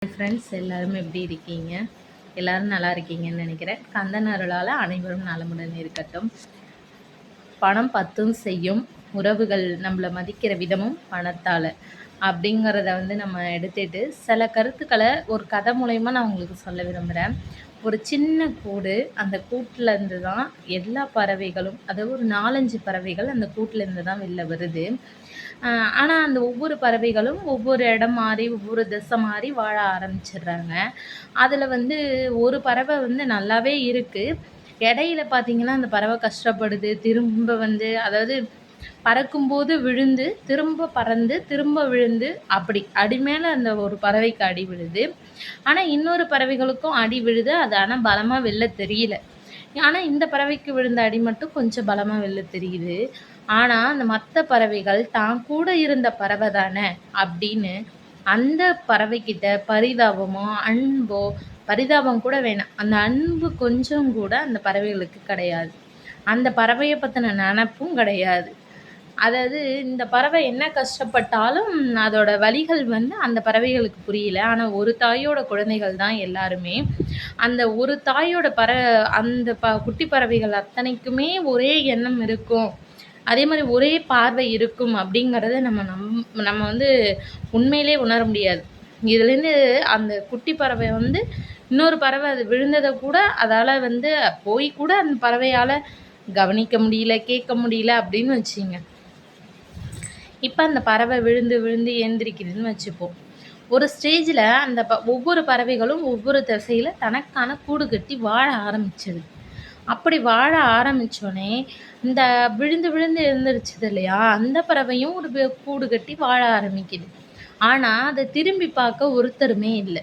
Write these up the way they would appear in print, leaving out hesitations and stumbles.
Friends எல்லாரும் எப்படி இருக்கீங்க? எல்லாரும் நல்லா இருக்கீங்கன்னு நினைக்கிறேன். கந்தன் அருளால் அனைவரும் நலமுடன் இருக்கட்டும். பணம் பத்தும் செய்யும், உறவுகள் நம்மளை மதிக்கிற விதமும் பணத்தால் அப்படிங்கிறத நம்ம எடுத்துட்டு சில கருத்துக்களை ஒரு கதை மூலயமா நான் உங்களுக்கு சொல்ல விரும்புகிறேன். ஒரு சின்ன கூடு, அந்த கூட்டிலேருந்து தான் எல்லா பறவைகளும், அதாவது ஒரு 4-5 பறவைகள் அந்த கூட்டிலேருந்து தான் வெளில வருது. ஆனால் அந்த ஒவ்வொரு பறவைகளும் ஒவ்வொரு இடம் மாறி ஒவ்வொரு திசை மாறி வாழ ஆரம்பிச்சிடுறாங்க. அதில் ஒரு பறவை நல்லாவே இருக்குது. இடையில பார்த்தீங்கன்னா அந்த பறவை கஷ்டப்படுது. திரும்ப அதாவது பறக்கும்போது விழுந்து திரும்ப பறந்து திரும்ப விழுந்து அப்படி அடி மேலே அந்த ஒரு பறவைக்கு அடி விழுது. ஆனால் இன்னொரு பறவைகளுக்கும் அடி விழுது. அது ஆனால் பலமாக வெளில தெரியல. ஆனால் இந்த பறவைக்கு விழுந்த அடி மட்டும் கொஞ்சம் பலமாக வெளில தெரியுது. ஆனால் அந்த மற்ற பறவைகள் தான் கூட இருந்த பறவை தானே அப்படின்னு அந்த பறவைக்கிட்ட பரிதாபமோ அன்போ, பரிதாபம் கூட வேணாம், அந்த அன்பு கொஞ்சம் கூட அந்த பறவைகளுக்கு கிடையாது. அந்த பறவையை பற்றின நினப்பும் கிடையாது. அதாவது இந்த பறவை என்ன கஷ்டப்பட்டாலும் அதோட வலிகள் அந்த பறவைகளுக்கு புரியல. ஆனால் ஒரு தாயோட குழந்தைகள் தான் எல்லாருமே. அந்த ஒரு தாயோட அந்த குட்டி பறவைகள் அத்தனைக்குமே ஒரே எண்ணம் இருக்கும், அதே மாதிரி ஒரே பார்வை இருக்கும் அப்படிங்கிறத நம்ம உண்மையிலே உணர முடியாது. இதுலேருந்து அந்த குட்டி பறவை இன்னொரு பறவை அது விழுந்ததை கூட அதால் போய் கூட அந்த பறவையால் கவனிக்க முடியல, கேட்க முடியல அப்படின்னு வச்சுங்க. இப்போ அந்த பறவை விழுந்து விழுந்து ஏந்திரிக்குதுன்னு வச்சுப்போம். ஒரு ஸ்டேஜில் அந்த ஒவ்வொரு பறவைகளும் ஒவ்வொரு திசையில் தனக்கான கூடு கட்டி வாழ ஆரம்பிச்சிடுது. அப்படி வாழ ஆரம்பித்தோடனே இந்த விழுந்து விழுந்து எழுந்திரிச்சது இல்லையா, அந்த பறவையும் ஒரு கூடு கட்டி வாழ ஆரம்பிக்குது. ஆனால் அதை திரும்பி பார்க்க ஒருத்தருமே இல்லை.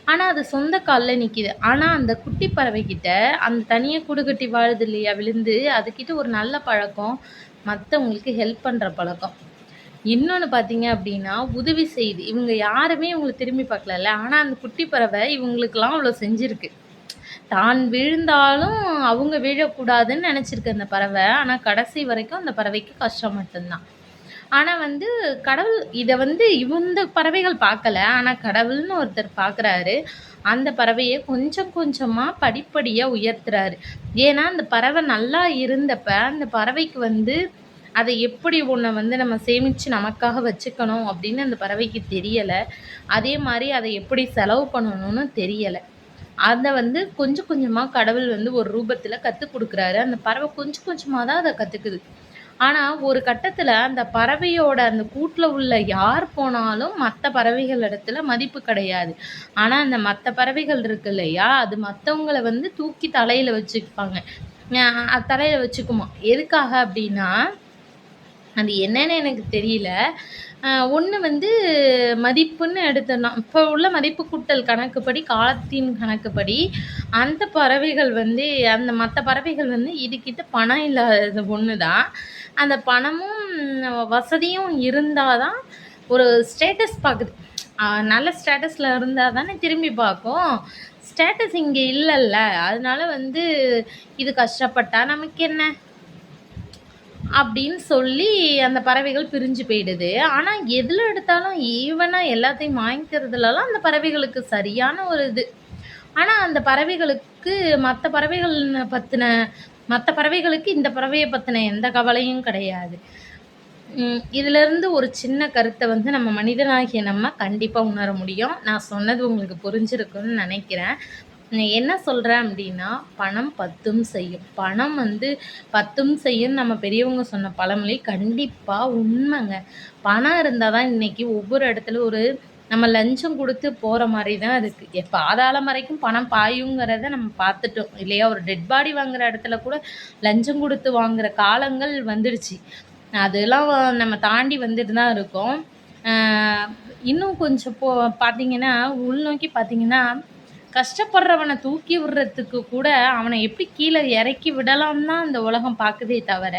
ஆனால் அது சொந்த காலில் நிற்கிது. ஆனால் அந்த குட்டி பறவைக்கிட்ட அந்த தனியாக கூடு கட்டி வாழுது இல்லையா விழுந்து, அதுக்கிட்ட ஒரு நல்ல பழக்கம், மற்றவங்களுக்கு ஹெல்ப் பண்ணுற பழக்கம். இன்னொன்று பார்த்தீங்க அப்படின்னா உதவி செய்யுது. இவங்க யாருமே இவங்களை திரும்பி பார்க்கல. ஆனால் அந்த குட்டி பறவை இவங்களுக்கெல்லாம் அவ்வளோ செஞ்சுருக்கு. தான் விழுந்தாலும் அவங்க விழக்கூடாதுன்னு நினச்சிருக்கு அந்த பறவை. ஆனால் கடைசி வரைக்கும் அந்த பறவைக்கு கஷ்டம் மட்டும்தான். ஆனால் கடவுள் இதை இந்த பறவைகள் பார்க்கல. ஆனால் கடவுள்னு ஒருத்தர் பார்க்குறாரு. அந்த பறவையை கொஞ்சம் கொஞ்சமாக படிப்படியாக உயர்த்துறாரு. ஏன்னா அந்த பறவை நல்லா இருந்தப்ப அந்த பறவைக்கு அதை எப்படி ஒன்றை நம்ம சேமித்து நமக்காக வச்சுக்கணும் அப்படின்னு அந்த பறவைக்கு தெரியலை. அதே மாதிரி அதை எப்படி செலவு பண்ணணும்னு தெரியலை. அதை கொஞ்சம் கொஞ்சமாக கடவுள் ஒரு ரூபத்தில் கற்றுக் கொடுக்குறாரு. அந்த பறவை கொஞ்சம் கொஞ்சமாக தான் அதை கற்றுக்குது. ஆனால் ஒரு கட்டத்தில் அந்த பறவையோட அந்த கூட்டில் உள்ள யார் போனாலும் மற்ற பறவைகள் இடத்துல மதிப்பு கிடையாது. ஆனால் அந்த மற்ற பறவைகள் இருக்கு இல்லையா, அது மற்றவங்களை தூக்கி தலையில் வச்சுப்பாங்க, தலையில் வச்சுக்குமா. எதுக்காக அப்படின்னா அது என்னன்னு எனக்கு தெரியல. ஒன்று மதிப்புன்னு எடுத்தோம்னா, இப்போ உள்ள மதிப்பு கூட்டல் கணக்குப்படி, காலத்தின் கணக்குப்படி அந்த பறவைகள் அந்த மற்ற பறவைகள் இதுக்கிட்ட பணம் இல்லாத ஒன்று தான். அந்த பணமும் வசதியும் இருந்தால் தான் ஒரு ஸ்டேட்டஸ் பார்க்குது. நல்ல ஸ்டேட்டஸில் இருந்தால் தானே திரும்பி பார்க்கும். ஸ்டேட்டஸ் இங்கே இல்லைல்ல, அதனால இது கஷ்டப்பட்டா நமக்கு என்ன அப்படின்னு சொல்லி அந்த பறவைகள் பிரிஞ்சு போயிடுது. ஆனால் எதில் எடுத்தாலும் ஈவனாக எல்லாத்தையும் வாங்கிக்கிறதுலலாம் அந்த பறவைகளுக்கு சரியான ஒரு இது. ஆனால் அந்த பறவைகளுக்கு மற்ற பறவைகளுக்கு இந்த பறவையை பற்றின எந்த கவலையும் கிடையாது. இதிலேருந்து ஒரு சின்ன கருத்தை நம்ம மனிதனாகிய நம்ம கண்டிப்பாக உணர முடியும். நான் சொன்னது உங்களுக்கு புரிஞ்சிருக்குன்னு நினைக்கிறேன். என்ன சொல்கிறேன் அப்படின்னா, பணம் பத்தும் செய்யும். பணம் பத்தும் செய்யும் நம்ம பெரியவங்க சொன்ன பழமொழி கண்டிப்பாக உண்மைங்க. பணம் இருந்தால் தான் இன்றைக்கி ஒவ்வொரு இடத்துல நம்ம லஞ்சம் கொடுத்து போகிற மாதிரி தான் இருக்குது. பாதாளம் வரைக்கும் பணம் பாயுங்கிறத நம்ம பார்த்துட்டோம் இல்லையா. ஒரு டெட் பாடி வாங்குகிற இடத்துல கூட லஞ்சம் கொடுத்து வாங்குகிற காலங்கள் வந்துடுச்சு. அதெல்லாம் நம்ம தாண்டி வந்துட்டு தான் இருக்கோம். இன்னும் கொஞ்சம் பார்த்தீங்கன்னா உள்நோக்கி பார்த்தீங்கன்னா, கஷ்டப்படுறவனை தூக்கி விடுறதுக்கு கூட அவனை எப்படி கீழே இறக்கி விடலாம் தான் இந்த உலகம் பார்க்குதே தவிர,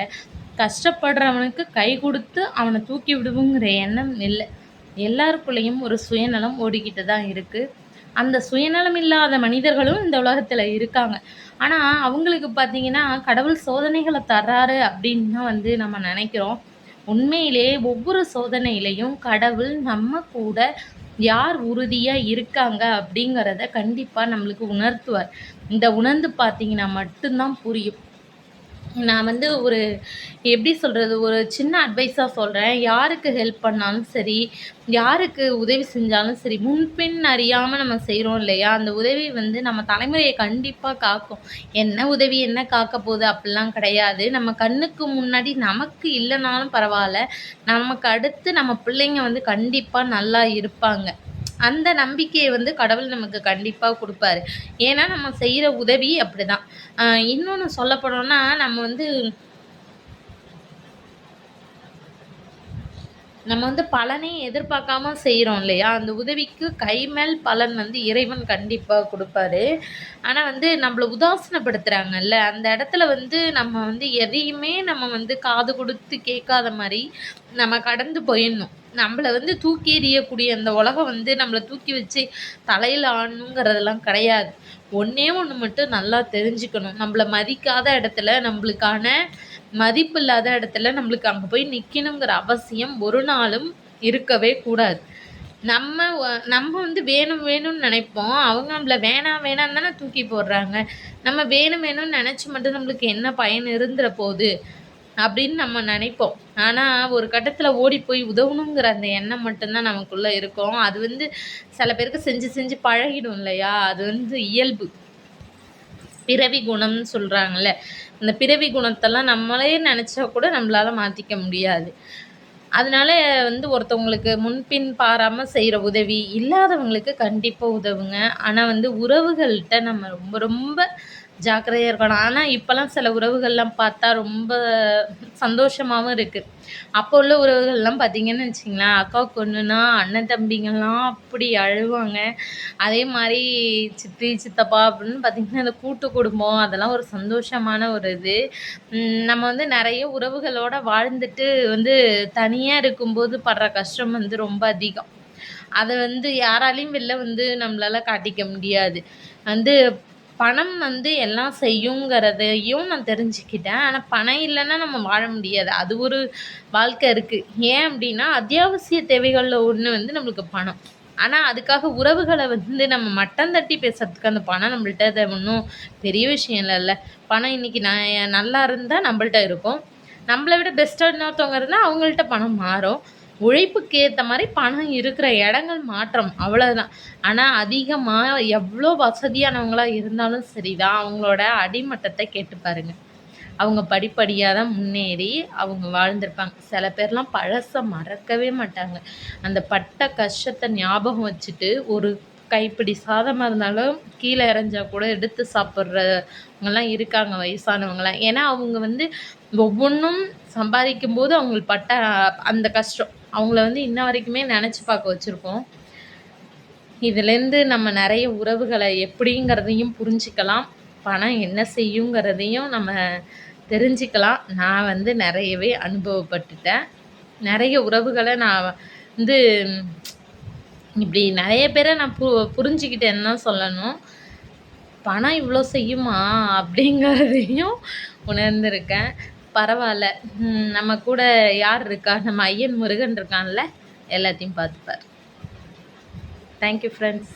கஷ்டப்படுறவனுக்கு கை கொடுத்து அவனை தூக்கி விடுவோங்கிற எண்ணம் இல்லை. எல்லாருக்குள்ளேயும் ஒரு சுயநலம் ஓடிக்கிட்டு தான் இருக்குது. அந்த சுயநலம் இல்லாத மனிதர்களும் இந்த உலகத்தில் இருக்காங்க. ஆனால் அவங்களுக்கு பார்த்தீங்கன்னா கடவுள் சோதனைகளை தர்றாரு அப்படின்னு தான் நம்ம நினைக்கிறோம். உண்மையிலே ஒவ்வொரு சோதனையிலையும் கடவுள் நம்ம கூட யார் உறுதியாக இருக்காங்க அப்படிங்கிறத கண்டிப்பாக நம்மளுக்கு உணர்த்துவார். இந்த உணர்ந்து பார்த்தீங்கன்னா மட்டும்தான் புரியும். நான் வந்து ஒரு எப்படி சொல்கிறது, ஒரு சின்ன அட்வைஸாக சொல்கிறேன். யாருக்கு ஹெல்ப் பண்ணாலும் சரி, யாருக்கு உதவி செஞ்சாலும் சரி, முன்பின் அறியாமல் நம்ம செய்கிறோம் இல்லையா, அந்த உதவி வந்து நம்ம தலைமுறையை கண்டிப்பாக காக்கும். என்ன உதவி என்ன காக்க போகுது அப்படிலாம் கிடையாது. நம்ம கண்ணுக்கு முன்னாடி நமக்கு இல்லைனாலும் பரவாயில்ல, நமக்கு அடுத்து நம்ம பிள்ளைங்க வந்து கண்டிப்பாக நல்லா இருப்பாங்க. அந்த நம்பிக்கையை வந்து கடவுள் நமக்கு கண்டிப்பா குடுப்பாரு. ஏன்னா, நம்ம செய்ற உதவி அப்படிதான். இன்னொன்னு சொல்லப்போனோம்னா, நம்ம வந்து பலனே எதிர்பார்க்காம செய்றோம் இல்லையா? அந்த உதவிக்கு கைமேல் பலன் வந்து இறைவன் கண்டிப்பா குடுப்பாரு. ஆனா வந்து நம்மள உதாசீனப்படுத்துறாங்கல்ல, அந்த இடத்துல வந்து நம்ம வந்து எதையுமே நம்ம வந்து காது குடுத்து கேட்காத மாரி, நம்ம கடந்து போயிடணும். நம்மள வந்து தூக்கி எறியக்கூடிய அந்த உலகம் வந்து நம்மள தூக்கி வச்சு தலையில ஆடணுங்கிறதெல்லாம் கிடையாது. ஒண்ணே ஒண்ணு மட்டும் நல்லா தெரிஞ்சுக்கணும். நம்மள மதிக்காத இடத்துல, நம்மளுக்கான மதிப்பில்லாத இடத்துல நம்மளுக்கு அங்க போய் நிக்கணுங்கிற அவசியம் ஒரு நாளும் இருக்கவே கூடாது. நம்ம வந்து வேணும் வேணும்னு நினைப்போம். அவங்க நம்மள வேணாம் வேணான்னு தானே தூக்கி போடுறாங்க. நம்ம வேணும் வேணும்னு நினைச்சு மட்டும் நம்மளுக்கு என்ன பயன் இருந்துற போது அப்படின்னு நம்ம நினைப்போம். ஆனா ஒரு கட்டத்துல ஓடி போய் உதவணுங்கிற அந்த எண்ணம் மட்டும் தான் நமக்குள்ள இருக்கும். அது வந்து சில பேருக்கு செஞ்சு செஞ்சு பழகிடும் இல்லையா? அது வந்து இயல்பு. பிறவி குணம்னு சொல்றாங்கல்ல. அந்த பிறவி குணத்தெல்லாம் நம்மளே நெனச்சா கூட நம்மளால மாத்திக்க முடியாது. அதனால வந்து ஒருத்தவங்களுக்கு முன்பின் பாராம செய்ற உதவி, இல்லாதவங்களுக்கு கண்டிப்பா உதவுங்க. ஆனா வந்து உறவுகள்ட்ட நம்ம ரொம்ப ரொம்ப ஜாக்கிரதையா இருக்கணும். ஆனா இப்பலாம் சில உறவுகள்லாம் பார்த்தா ரொம்ப சந்தோஷமாவும் இருக்கு. அப்போ உள்ள உறவுகள்லாம் பார்த்தீங்கன்னு வச்சுக்கங்களேன், அக்காவுக்கு ஒண்ணுன்னா அண்ணன் தம்பிங்கலாம் அப்படி அழுவாங்க. அதே மாரி சித்தி, சித்தப்பா அப்படின்னு பார்த்தீங்கன்னா, இந்த கூட்டு குடும்பம் அதெல்லாம் ஒரு சந்தோஷமான ஒரு இது. நம்ம வந்து நெறைய உறவுகளோட வாழ்ந்துட்டு வந்து தனியா இருக்கும்போது படுற கஷ்டம் வந்து ரொம்ப அதிகம். அத வந்து யாராலயும் வெளில வந்து நம்மளால காட்டிக்க முடியாது. வந்து பணம் வந்து எல்லாம் செய்யுங்கிறதையும் நான் தெரிஞ்சுக்கிட்டேன். ஆனா பணம் இல்லன்னா நம்ம வாழ முடியாது. அது ஒரு வாழ்க்கை இருக்கு. ஏன் அப்டின்னா, அத்தியாவசிய தேவைகள்ல ஒண்ணு வந்து நம்மளுக்கு பணம். ஆனா அதுக்காக உறவுகள வந்து நம்ம மட்டம் தட்டி பேசுறதுக்கு அந்த பணம் நம்மள்ட்ட அது ஒண்ணும் பெரிய விஷயம் இல்லல்ல. பணம் இன்னைக்கு நான் நல்லா இருந்தா நம்மள்ட்ட இருக்கும். நம்மள விட பெஸ்ட்டா இன்னொருத்தவங்க இருந்தா அவங்கள்ட்ட பணம் மாறும். உழைப்புக்கு ஏத்த மாரி பணம் இருக்கிற இடங்கள் மாற்றம் அவ்வளவுதான். ஆனா அதிகமா எவ்ளோ வசதியானவங்களா இருந்தாலும் சரிதான், அவங்களோட அடிமட்டத்த கேட்டு பாருங்க. அவங்க படிப்படியா தான் முன்னேறி அவங்க வாழ்ந்திருப்பாங்க. சில பேர்லாம் பழச மறக்கவே மாட்டாங்க. அந்த பட்ட கஷ்டத்த ஞாபகம் வச்சுட்டு, ஒரு கைப்பிடி சாதமா இருந்தாலும் கீழ எறிஞ்சா கூட எடுத்து சாப்பிடுறவங்கலாம் இருக்காங்க வயசானவங்கலாம். ஏன்னா, அவங்க வந்து ஒவ்வொன்னும் சம்பாதிக்கும்போது அவங்களுக்கு பட்ட அந்த கஷ்டம். அவங்கள வந்து இன்ன வரைக்குமே நெனச்சு பார்க்க வச்சிருக்கோம். இதுலேருந்து நம்ம நெறைய உறவுகள எப்படிங்கிறதையும் புரிஞ்சுக்கலாம். பணம் என்ன செய்யுங்கிறதையும் நம்ம தெரிஞ்சுக்கலாம். நான் வந்து நெறையவே அனுபவப்பட்டுட்டேன். நெறைய உறவுகள நான் வந்து இப்படி நெறைய பேர நான் புரிஞ்சுக்கிட்டேன்னு தான் சொல்லணும். பணம் இவ்ளோ செய்யுமா? அப்படிங்கிறதையும் உணர்ந்திருக்கேன். பரவால்ல. நம்ம கூட யார் இருக்கா? நம்ம ஐயன் முருகன் இருக்கான்ல, எல்லாத்தையும் பார்த்துப்பார். Thank you friends.